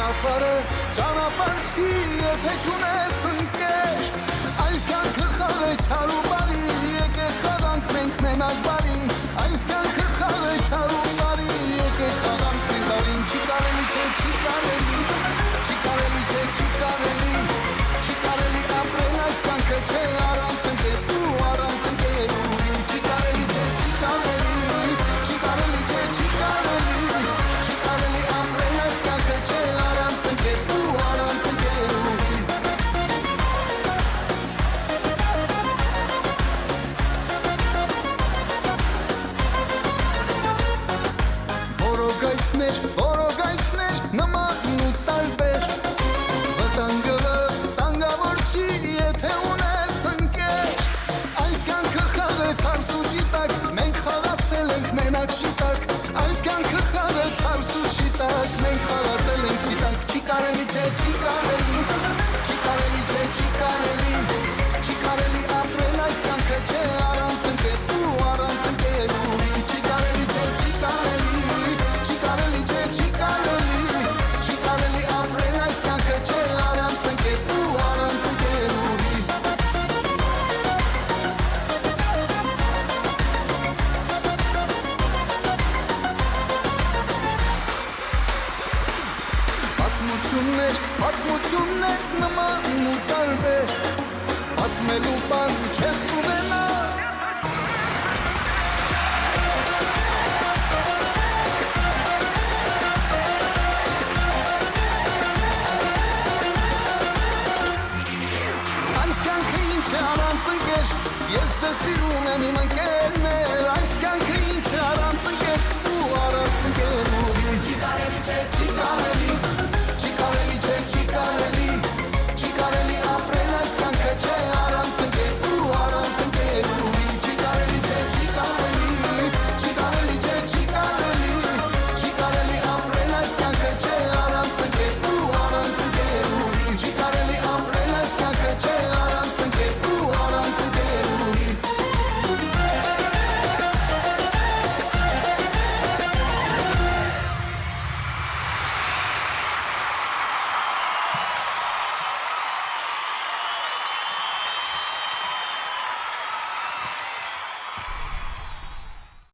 ճանապարհ չի, եթե չունես ընկեր, այս կյանքը խաղ է չար ու բարի, եկեք խաղանք մենք մենակ բարին, այս կյանքը խաղ է չար ու բարի, եկեք խաղանք մենք բարին, չի կարելի չէ, չի կարելի, չի կարելի չէ, չի կարելի, չի կարելի ապրել այս կյանքը չէ առանց ընկեր ու առանց ընկերուհի, չի կարելի չէ, չի կարելի, չի կարելի չէ, չի կարելի, չի կարելի ապրել այս կյանքը չէ առանց ընկեր ու առանց ընկերուհի։ Որոգայթներ նման ու տարբեր, վտանգը վտանգավոր չի, եթե ունես ընկեր, այս կյանքը խաղ է թարս ու շիտակ, մենք խաղացել ենք մենակ շիտակ, այս կյանքը խաղ է թարս ու շիտակ, մենք խաղացել ենք շիտակ, չի կարելի չէ, չի կարելի, չի կարելի չէ, չի կարելի, չի կարելի ապրել այս կյանքը չէ առանց ընկեր ու առանց ընկերուհի, չի կարելի չէ, չի կարելի, չի կարելի չէ, չի կարելի, չի կարելի ապրել այս կյանքը չէ առանց ընկեր ու առանց ընկերուհի։ Պատմություններ նման ու տարբեր, պատմելու բան չես ունենա, այս կյանքը ինչ է առանց ընկեր, ես է սիրում եմ իմ ընկերներ,